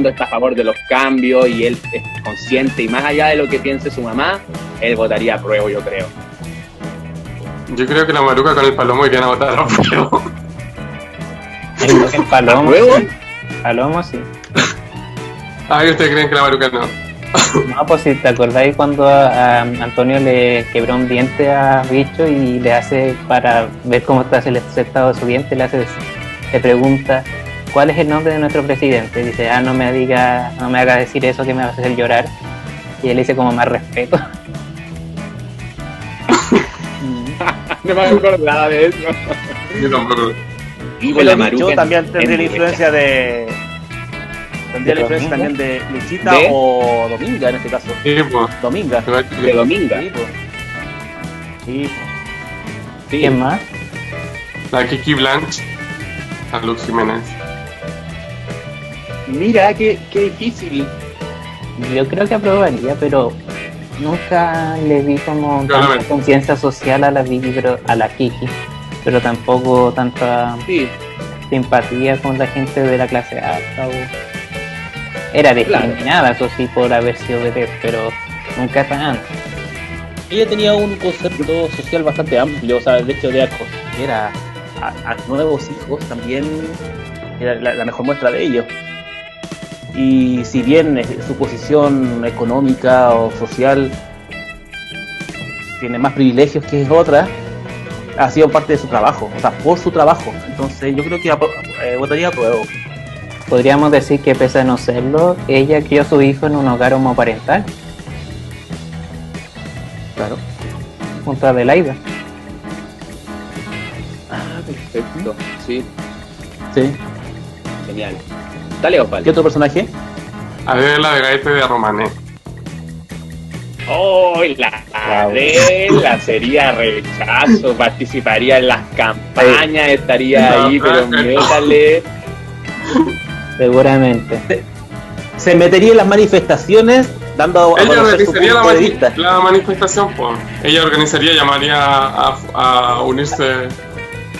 está a favor de los cambios y él es consciente y más allá de lo que piense su mamá, él votaría apruebo, yo creo. Yo creo que la Maruca con el Palomo irían a votar a prueba. El Palomo. ¿Apruebo? Sí. Palomo, sí. Ay, ¿ustedes creen que la Maruca no? No, pues si te acordáis cuando a Antonio le quebró un diente a Bicho y le hace, para ver cómo está el estado de su diente, le pregunta ¿cuál es el nombre de nuestro presidente? Dice, no me haga decir eso que me va a hacer llorar. Y él dice como más respeto. No me acordaba de eso. Yo tampoco. Y Pero la Bicho Maruca también tendría la en influencia de... Tendría la ¿De influencia Dominga? también de Luchita ¿De? o Dominga en este caso. Sí, pues. Dominga. de Dominga. Sí, pues. Sí, Sí. ¿Quién más? La Kiki Blanche, a Luz Jiménez. Mira, qué difícil. Yo creo que aprobaría, pero nunca le vi como Yo la tanta veo. conciencia social a la Vicky, a la Kiki, pero tampoco tanta Sí. simpatía con la gente de la clase alta. Era discriminada, eso sí, por haber sido vedette, pero nunca tan. ella tenía un concepto social bastante amplio, o sea, el hecho de acoger a nuevos hijos también era la mejor muestra de ello. Y si bien su posición económica o social tiene más privilegios que otra, ha sido parte de su trabajo, o sea, por su trabajo. Entonces yo creo que votaría a prueba. Podríamos decir que pese a no serlo, ella crió a su hijo en un hogar homoparental, Claro. junto a Adelaida. Ah, perfecto. Sí, Sí. genial. Dale, ¿Qué Osvaldo. otro personaje? A ver, la de Gaete de Romané. Oh, la Adela sería rechazo, participaría en las campañas, estaría ahí, pero métale. Seguramente. Se metería en las manifestaciones dando a Ella conocer su organizaría punto de vista. la manifestación, pues. Ella organizaría, llamaría a unirse.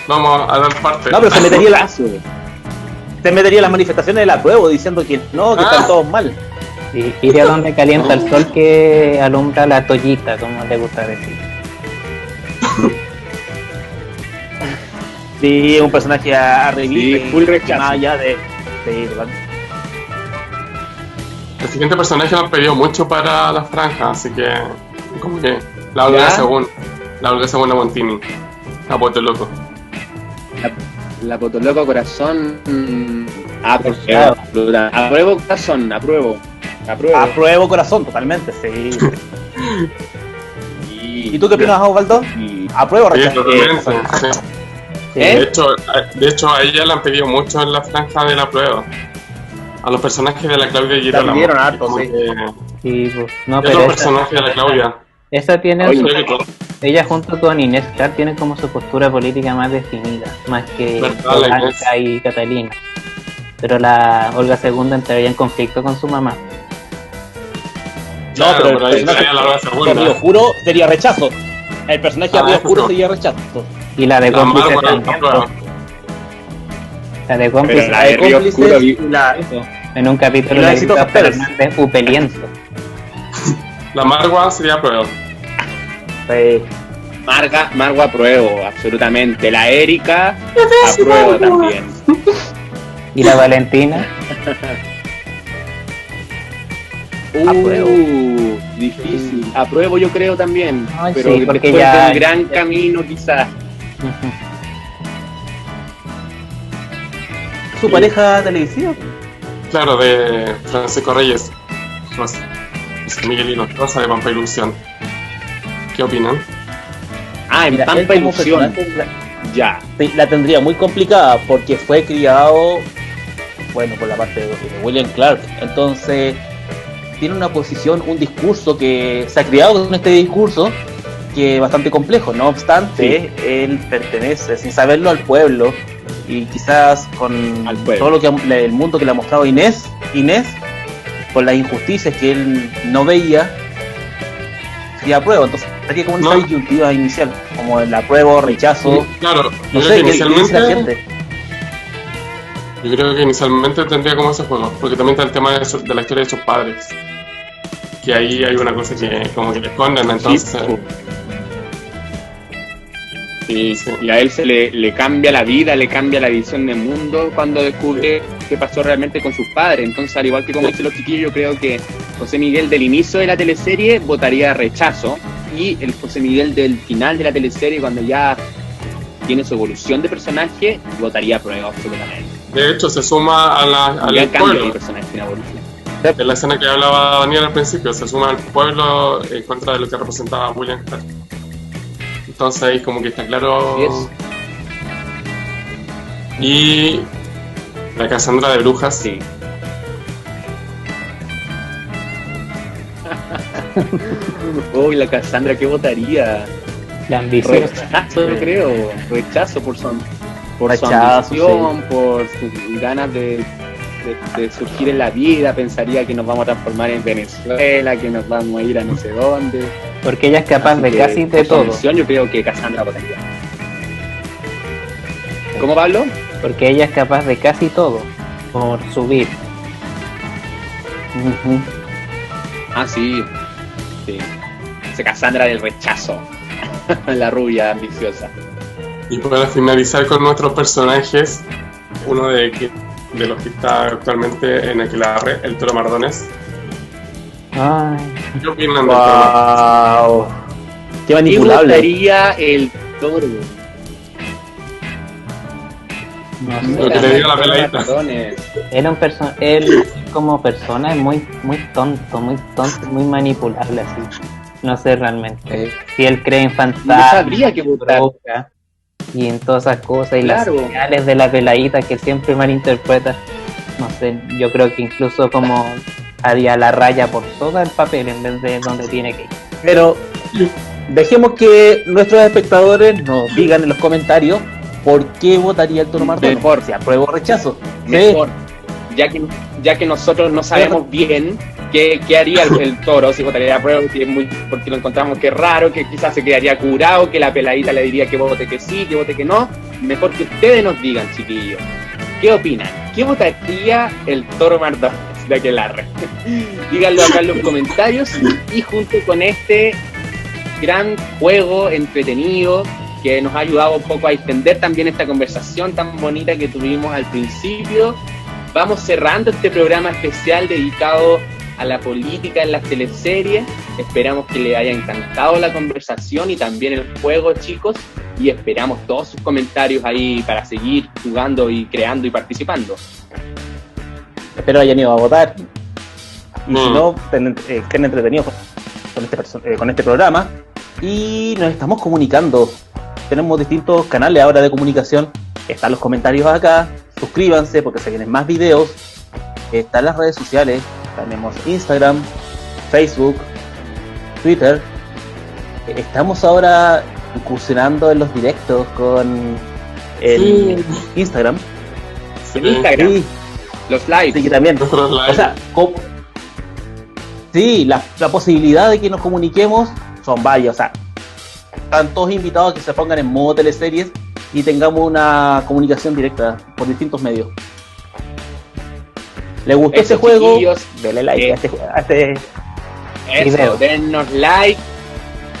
Vamos a dar parte. No, pero se metería en las manifestaciones del apruebo diciendo que no, que están todos mal. Sí, iría donde calienta el sol que alumbra la toallita, como le gusta decir. Sí, un personaje a revivir, Sí, full rechazo. más allá de El siguiente personaje lo han pedido mucho para las franjas, así que. Como que. La Olga segunda Montini. Capote loco. La Potoloco Corazón. Claro. Apruebo corazón, apruebo. apruebo corazón, totalmente, sí. ¿Y tú qué opinas, Osvaldo? Y- Apruebo Sí, rechazo. totalmente, sí. ¿Eh? De hecho, a ella le han pedido mucho en la franja de la prueba. A los personajes de la Claudia Girolamo. pidieron harto, Como sí. que- Sí, pues, no, y pero otros esa, personajes de la Claudia. esa tiene Oye, su- Creo que todo. ella junto con Inés Clark tiene como su postura política más definida, más que Verdad, la Inés. Blanca y Catalina. Pero la Olga II entraría en conflicto con su mamá. Claro, pero pero el ahí personaje estaría la Olga de segunda. Amigo Juro sería rechazo. El personaje de Amigo eso Juro no. sería rechazo. Y la de La cómplice Bárbara también. aprueba. La de Pero cómplices. la de Río Oscuro, En un capítulo La le de gritó a Citos Pérez. Fernández Upelienzo. La Margua sería prueba. Margo apruebo, absolutamente. La Erika apruebo también. Y la Valentina. Apruebo. Difícil. Apruebo yo creo también. Ay, pero sí, porque después ya- de un gran camino quizás. Su pareja televisiva. Claro, de Francisco Reyes. José Miguelino, Rosa de Pampa Ilusión. ¿Qué opinan? Ah, en Mira, él Pampa como Ilusión. personaje Ya. la tendría muy complicada porque fue criado, bueno, por la parte de William Clark. Entonces, tiene una posición, un discurso que se ha criado con este discurso que es bastante complejo. No obstante, él pertenece, sin saberlo, al pueblo y quizás con Al pueblo. todo lo que el mundo que le ha mostrado Inés, con las injusticias que él no veía, sería apruebo. Entonces, estaría como en esa No. disyuntiva inicial, como el apruebo, rechazo. Claro, No yo sé, creo que ¿qué dice la inicialmente. gente? Yo creo que inicialmente tendría como ese juego, porque también está el tema de la historia de sus padres. Que ahí hay una cosa que como que le esconden, entonces. Sí, y a él se le cambia la vida, le cambia la visión del mundo cuando descubre qué pasó realmente con sus padres. Entonces, al igual que como dicen los chiquillos, yo creo que José Miguel del inicio de la teleserie votaría rechazo, y el José Miguel del final de la teleserie, cuando ya tiene su evolución de personaje, votaría prueba absolutamente. De hecho, se suma al Ya cambia pueblo. el personaje en evolución. En la escena que hablaba Daniel al principio, se suma al pueblo en contra de lo que representaba William Clark. Entonces ahí como que está claro. Así Y la Cassandra de Brujas. Sí. Uy, la Cassandra, ¿qué votaría? La ambición. Rechazo, yo creo. Rechazo por su Rechazo, ambición, por sus ganas de surgir en la vida. Pensaría que nos vamos a transformar en Venezuela, que nos vamos a ir a no sé dónde. Porque ella es capaz Así de que, casi de por su todo. ambición, yo creo que Cassandra votaría. ¿Cómo, Pablo? Porque ella es capaz de casi todo. Por subir. Ah, sí. Sí. Esa Cassandra del rechazo. La rubia ambiciosa. Y para finalizar con nuestros personajes, uno de los que está actualmente en Aquelarre, el Toro Mardones. Ay, ¿Qué opinan del Toro Mardones? Wow. Qué ¿Qué manipulable. votaría el toro? no Lo que sé. le diga la peladita. Mardones. Él como persona es muy tonto, muy manipulable así. No sé realmente. Si él cree en No fantasmas, sabría qué votar. droga, y en todas esas cosas, y Claro. las señales de la peladita que siempre malinterpreta. No sé, yo creo que incluso como haría la raya por todo el papel en vez de donde tiene que ir. Pero dejemos que nuestros espectadores nos digan en los comentarios por qué votaría el Toro Mardones. Mejor. Si apruebo o rechazo. Mejor. Ya que nosotros no sabemos bien qué haría el toro, si votaría a prueba, porque lo encontramos que es raro, que quizás se quedaría curado, que la peladita le diría que vote que sí, que vote que no. Mejor que ustedes nos digan, chiquillos, ¿qué opinan? ¿Qué votaría el Toro Mardones de Aquelarre? Díganlo acá en los comentarios, y junto con este gran juego entretenido que nos ha ayudado un poco a extender también esta conversación tan bonita que tuvimos al principio, vamos cerrando este programa especial dedicado a la política en las teleseries. Esperamos que les haya encantado la conversación y también el juego, chicos, y esperamos todos sus comentarios ahí para seguir jugando y creando y participando. Espero hayan ido a votar. Y si no, estén entretenidos con este programa. Y nos estamos comunicando. Tenemos distintos canales ahora de comunicación. Están los comentarios acá. Suscríbanse porque se vienen más videos. Están las redes sociales. Tenemos Instagram, Facebook, Twitter. Estamos ahora incursionando en los directos con el Instagram. En Instagram, Sí, los lives. sí, que también. Nuestros live. O sea, sí, la posibilidad de que nos comuniquemos son varias. O sea, están todos invitados a que se pongan en modo teleseries y tengamos una comunicación directa por distintos medios. ¿Le gustó este juego? Denle like a este video. Dennos like,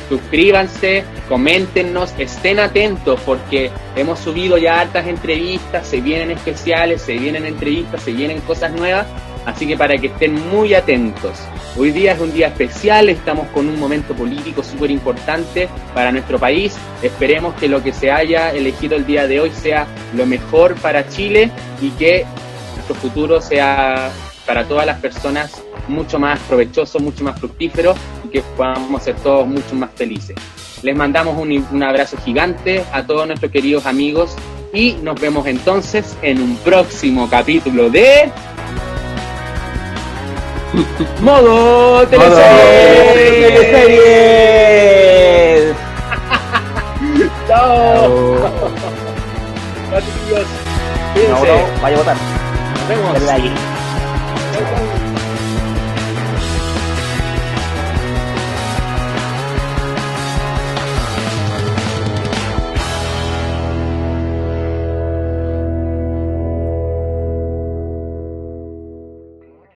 suscríbanse, coméntenos, estén atentos porque hemos subido ya hartas entrevistas, se vienen especiales, se vienen entrevistas, se vienen cosas nuevas, así que para que estén muy atentos. Hoy día es un día especial, estamos con un momento político súper importante para nuestro país. Esperemos que lo que se haya elegido el día de hoy sea lo mejor para Chile y que nuestro futuro sea para todas las personas mucho más provechoso, mucho más fructífero y que podamos ser todos mucho más felices. Les mandamos un abrazo gigante a todos nuestros queridos amigos y nos vemos entonces en un próximo capítulo de Modo Teleseries. Chao. Adiós. No, vaya a votar. Nos vemos. Denle like.